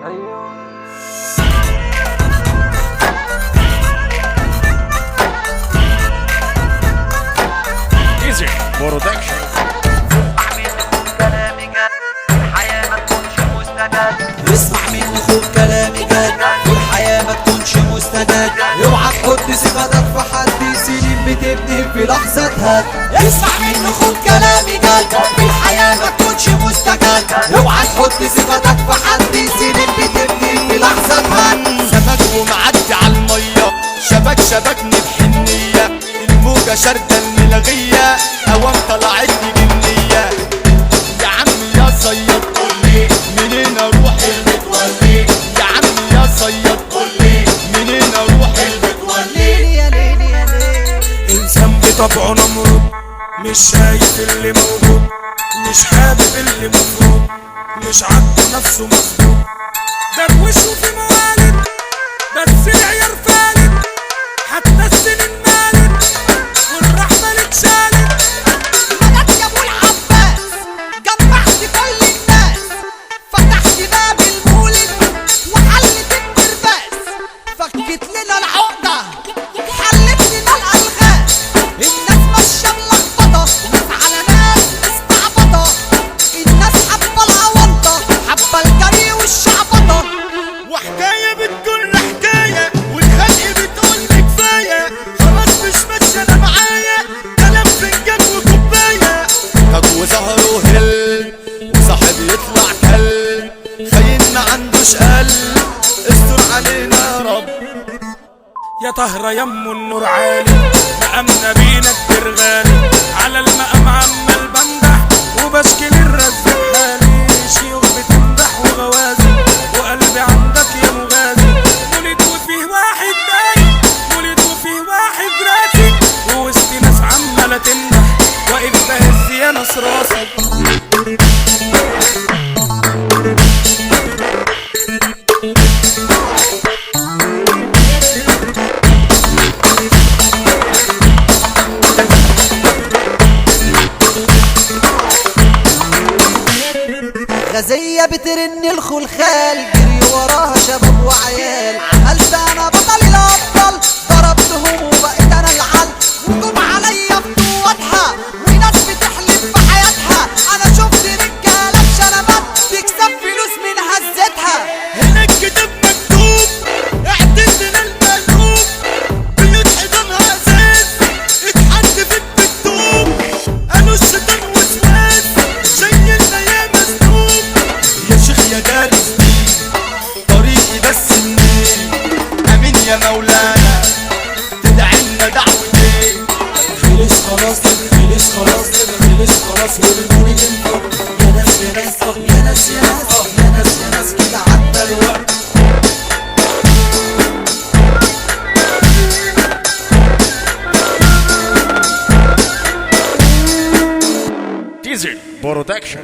ايزي برودكشن. اسمع مني خد كلامي جد، والحياة ما تكونش مستجد. اوعى تحط ثقتك في حد، سنين بتبني في لحظة هد. اسمع مني خد كلامي جد، والحياة ما تكونش مستجد. اوعى تحط ثقتك في حد، سنين بتبني في لحظة هد. سمك ومعدي عالمية، شبكني بحنية. الموجة شاردة الملغية، اوام طلعتني جنية. يا عم يا صياد قولي منين اروح المتولي. يا عم يا صياد قولي منين اروح المتولي. يا ليلي يا ليلي. انسان بطبعه نمرود، مش شايف اللي موجود، مش حابب اللي مفروض، مش عاجبه نفسه مظبوط. دروشه في موالد بس العيار فالت، حتى السنين مالت والرحمة اتشالت. مدد يا ابو العباس، جمعت كل الناس، فتحت باب المولد وحلت الترباس. فكت لنا العقدة، حلت لنا الألغاز. الناس ماشية ملخبطة، ناس على ناس مستعبطة. الناس حبة الأونطة، حبة الجري والشعبطة. وحكاية بتقول حكاية، والخلق بتقول لي كفاية. خلاص مش ماشية انا معايا، كلام فنجان وكوباية. طب وظهره هل، وصاحب يطلع كل، خاين ما عندوش قلب. استر علينا يا رب. يا طهرة يمو النور عالي، مقامنا بينا كتير غالي. على المقام عمال بمدح وبشكي للرزق حالي. شيوخ بتمدح وغوازي، وقلبي عندك يا مغازي. ولد وفيه واحد دايق، ولد وفيه واحد راسي. ووسط ناس عمالة تمدح، واقف بهز يا ناس راسي. غزية بترن الخلخال، جري وراها شباب وعيال. عملت انا بطل الابطال، ضربتهم وبقيت انا العل. وجم عليا بقوتها، وناس بتحلف بحياتها. انا شفت رجاله بشنبات تكسب فلوس من هزتها. هنا الكتاب مكتوب، اعتزل المقلوب. بيوت حيطانها ازاز، اتحدفت بالطوب. قالوا الشيطان وسواس، شايلنا يا مسلوب. يا شيخ يا دارس دين، طريقي بس منين. امين يا مولانا، تدعي لنا دعوتين. خلص خلاص خلص خلاص خلص خلاص، والمولد انفض. يا ناس يا ناس يا ناس يا ناس يا ناس يا ناس، كده عدى الوقت. ايزي برودكشن.